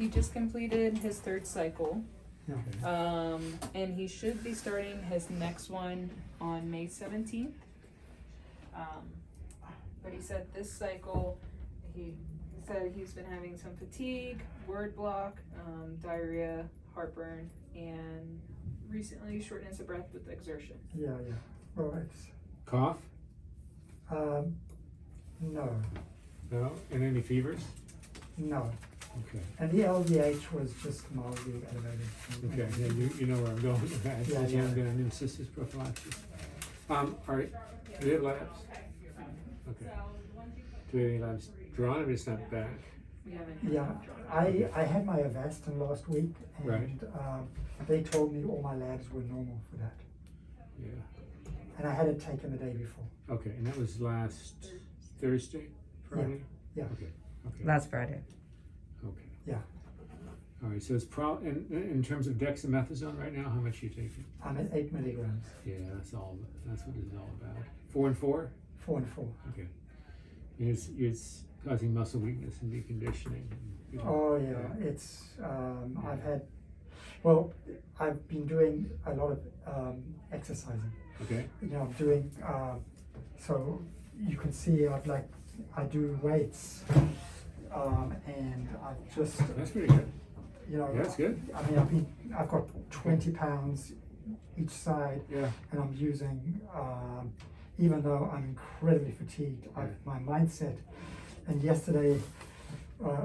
He just completed his third cycle. Yeah. And he should be starting his next one on May 17th. But he said this cycle, he said he's been having some fatigue, word block, diarrhea, heartburn, and recently shortness of breath with exertion. Yeah. Well, it's Cough? no. No? And any fevers? No. Okay. And the LDH was just mildly elevated. Okay, yeah, you know where I'm going with that. Yeah, You haven't yeah. been on cystis prophylaxis. All right, do we have labs? Okay. Do we have any labs drawn or it's not back? We haven't. Yeah, I had my Avastin last week, and Right. they told me all my labs were normal for that. Yeah. And I had it taken the day before. Okay, and that was last Thursday, Friday? Yeah. Okay. Last Friday. Okay. Yeah. All right, so it's in terms of dexamethasone right now, how much are you taking? I'm at 8 milligrams, Yeah, that's what it's all about. 4 and 4? 4 and 4. Okay. It's causing muscle weakness and deconditioning. Oh yeah, it's I've been doing a lot of exercising. Okay. You know, I'm doing so you can see I do weights, and I've just That's pretty good. you know Yeah, that's good. I mean I've got 20 pounds each side, Yeah. and I'm using even though I'm incredibly fatigued, my mindset. And yesterday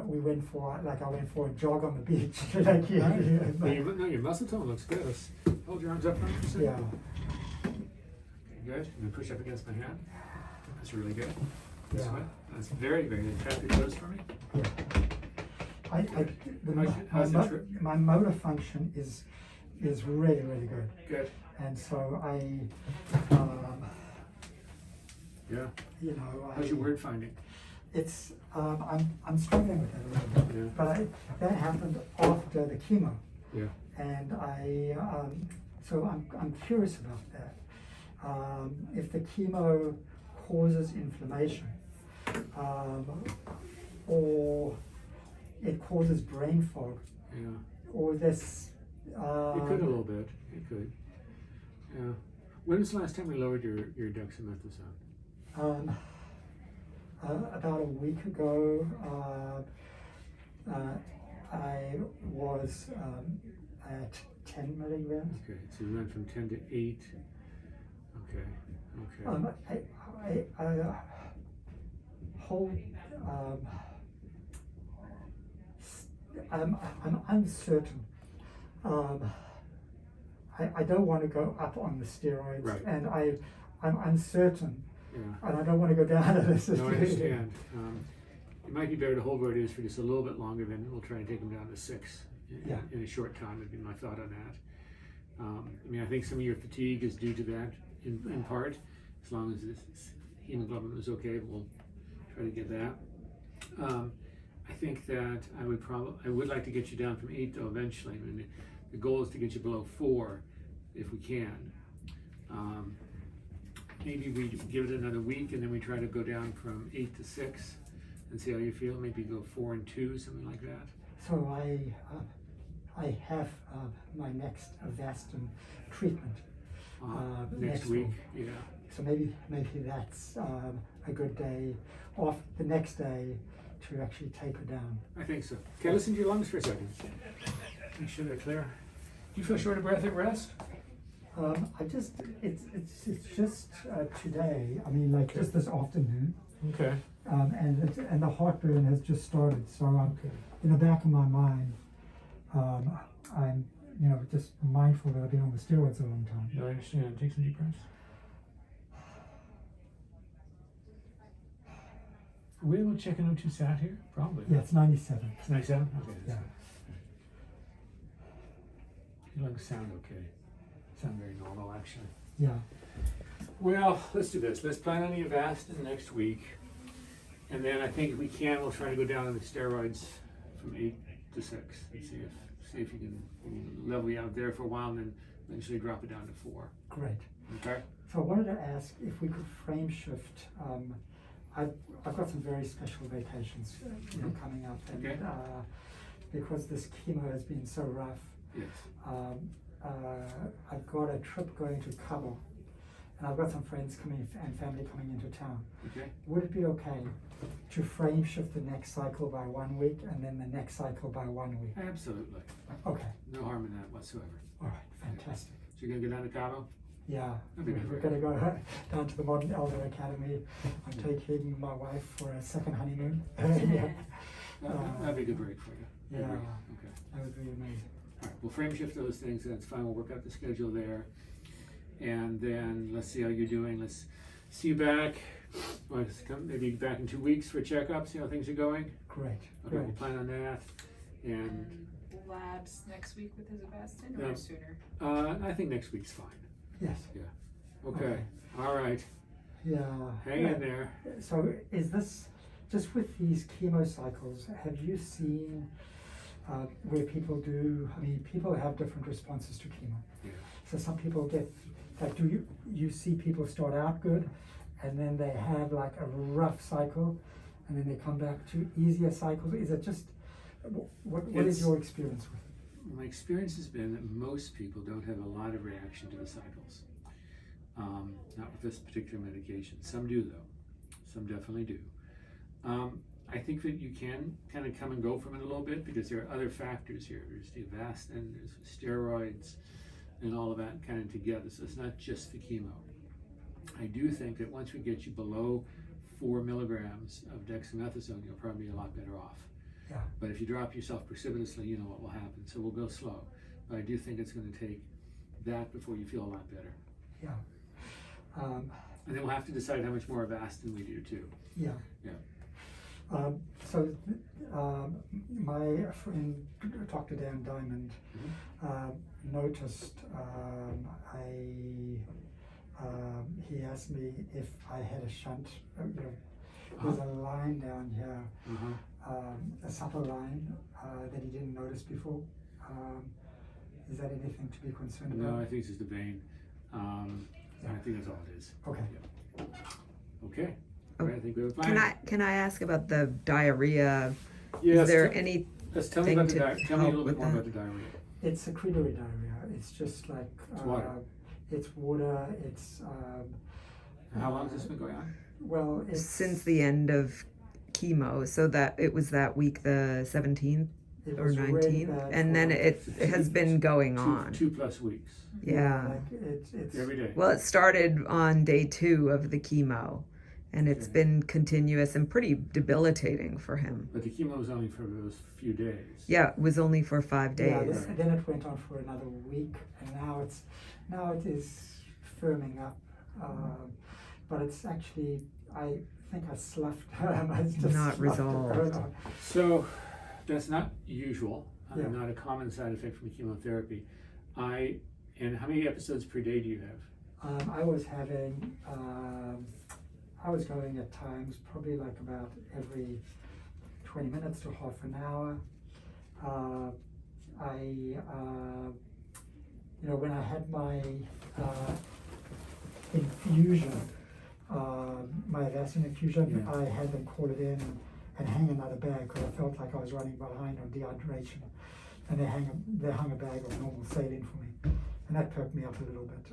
we went for I went for a jog on the beach. Your muscle tone looks good. Let's hold your arms up for a second. Yeah. Okay, good. And then push up against my hand. That's really good. Yeah. Sweat. That's very, very good. Tap your toes for me. Yeah. My motor function is really, really good. Good. And so Yeah. you know, How's your word finding? it's I'm struggling with it a little bit. Yeah. But that happened after the chemo, Yeah. and so I'm curious about that. If the chemo causes inflammation, or it causes brain fog, Yeah. or this. It could a little bit. It could. Yeah. When was the last time we lowered your dexamethasone? About a week ago, I was at 10 milligrams. Okay, so you went from 10 to 8. Okay. Okay. I hold. I'm uncertain. I don't want to go up on the steroids, Right. and I'm uncertain, Yeah. and I don't want to go down at this. No, I understand. It might be better to hold where it is for just a little bit longer, then we'll try and take them down to 6 in a short time, would be my thought on that. I mean, I think some of your fatigue is due to that in part. As long as this hemoglobin is okay, we'll try to get that. I think that I would like to get you down from 8 though eventually. I mean, the goal is to get you below 4 if we can. Maybe we give it another week and then we try to go down from 8 to 6 and see how you feel. Maybe go 4 and 2, something like that. So I have my next Avastin treatment Next week. Yeah. So maybe that's a good day off the next day to actually taper down. I think so. Okay, listen to your lungs for a second. Make sure they're clear. Do you feel short of breath at rest? It's just today. I mean, like just this afternoon. Okay. And the heartburn has just started. So in the back of my mind, I'm just mindful that I've been on the steroids a long time. No, I understand. Take some deep breaths. Are we able to check an O2 sat here? Probably. Yeah, it's 97. It's 97? Okay. Yeah. That's good. Your lungs sound okay. Sound very normal, actually. Yeah. Well, let's do this. Let's plan on the Avastin next week. And then I think if we can, we'll try to go down on the steroids from 8 to 6 and see if you can level you out there for a while and then eventually drop it down to 4. Great. Okay? So I wanted to ask if we could frame shift. I've got some very special vacations coming up, and Okay. because this chemo has been so rough. Yes. I've got a trip going to Cabo, and I've got some friends coming and family coming into town. Okay. Would it be okay to frame shift the next cycle by 1 week and then the next cycle by 1 week? Absolutely. Okay. No harm in that whatsoever. All right. Fantastic. So you're gonna go down to Cabo? Yeah. That'd be We're great. going to go down to the Modern Elder Academy. I'm taking my wife for a second honeymoon. Yeah. That'd be a good break for you. Yeah. Okay. That would be amazing. All right, we'll frame shift those things, that's fine, we'll work out the schedule there. And then let's see how you're doing, let's see you back, maybe back in 2 weeks for a checkup, see how things are going. Great. Okay, Great. we'll plan on that. And labs next week with his Avastin or No. sooner? I think next week's fine. Yes. Okay, all right, Yeah. hang in there. So is this, just with these chemo cycles, have you seen where people do, I mean, people have different responses to chemo. Yeah. So some people get, like, do you see people start out good and then they have like a rough cycle and then they come back to easier cycles? Is it just, what is your experience with it? My experience has been that most people don't have a lot of reaction to the cycles. Not with this particular medication. Some do though. Some definitely do. I think that you can kind of come and go from it a little bit because there are other factors here. There's the Avastin, there's steroids, and all of that kind of together. So it's not just the chemo. I do think that once we get you below 4 milligrams of dexamethasone, you'll probably be a lot better off. Yeah. But if you drop yourself precipitously, you know what will happen. So we'll go slow. But I do think it's going to take that before you feel a lot better. Yeah. And then we'll have to decide how much more Avastin we do too. Yeah. Yeah. My friend, Dr. Dan Diamond, noticed he asked me if I had a shunt. There's a line down here, a subtle line that he didn't notice before. Is that anything to be concerned about? No, I think it's just a vein. I think that's all it is. Okay. Yeah. Okay. Oh, All right, I think we have a plan. Can I ask about the diarrhea? Yes, Is there any? tell me about the thing to tell me a help little bit with more that? about the diarrhea. It's secretory diarrhea. It's just like It's water. It's water. It's And how long has this been going on? well, it's Since the end of chemo, so that it was that week, the 17th it or was really 19th, bad and for then it has been going Two on. 2+ weeks. Yeah. like it's Every day. Well, it started on day 2 of the chemo, and it's Okay. been continuous and pretty debilitating for him. But the chemo was only for those few days. Yeah, it was only for 5 yeah. days. Then it went on for another week, and now it is firming up. But it's actually, I think I sloughed. It's just Not sloughed it. resolved. So that's not usual. Yeah. Not a common side effect from chemotherapy. And how many episodes per day do you have? I was having, I was going at times probably like about every 20 minutes to half an hour. When I had my infusion, my Avastin infusion, Yeah. I had them call it in and hang another bag because I felt like I was running behind on dehydration. And they hung a bag of normal saline for me. And that perked me up a little bit.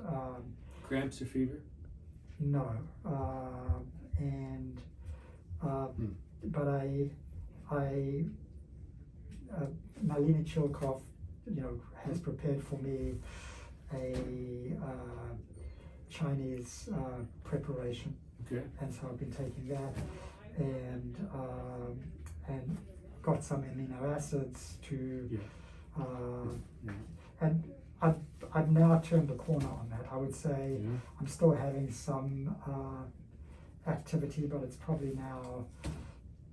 Cramps or fever? No, but Nalini Chilkov, has prepared for me a Chinese preparation, Okay. and so I've been taking that, and got some amino acids to, Yeah. and I've now turned the corner on that. I would say Yeah. I'm still having some activity, but it's probably now,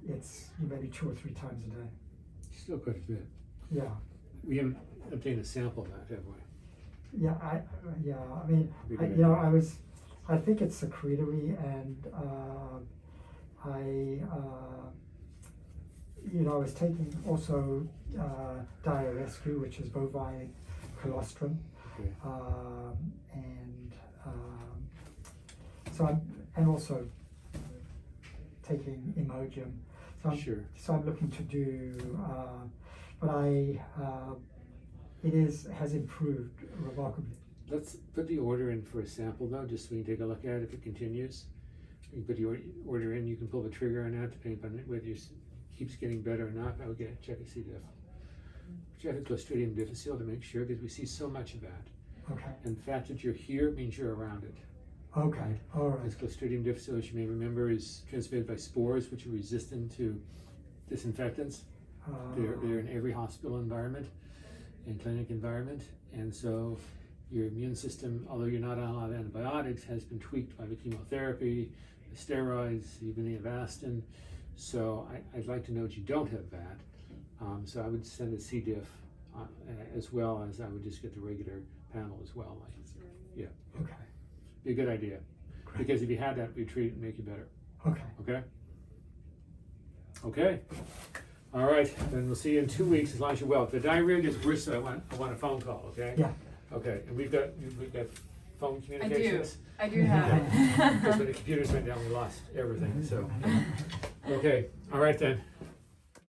it's maybe 2 or 3 times a day. Still quite a bit. Yeah, We haven't obtained a sample of that, have we? yeah, I mean, I think it's secretory, and I was taking also Diarescu, which is bovine colostrum. Okay. And also taking Imodium. Sure. So I'm looking to do but it has improved remarkably. Let's put the order in for a sample though, just so we can take a look at it if it continues. You put the order in, you can pull the trigger on that depending on whether it keeps getting better or not. I would check a C. diff. Check a Clostridium difficile to make sure, because we see so much of that. Okay. And the fact that you're here means you're around it. Okay. Right? All right. Because Clostridium difficile, as you may remember, is transmitted by spores, which are resistant to disinfectants. They're in every hospital environment and clinic environment, and so your immune system, although you're not on a lot of antibiotics, has been tweaked by the chemotherapy, the steroids, even the Avastin. So I'd like to know that you don't have that. So I would send a C. diff as well as I would just get the regular panel as well. Yeah. Okay. Be a good idea. Great. Because if you had that, we'd treat it and make you better. Okay. Okay? Okay. All right, then we'll see you in 2 weeks as long as you're well. If the diarrhea gets worse, I want a phone call, okay? Yeah. Okay, and we've got phone communications. I do have Because it. when the computers went down, we lost everything, so. Okay, all right then.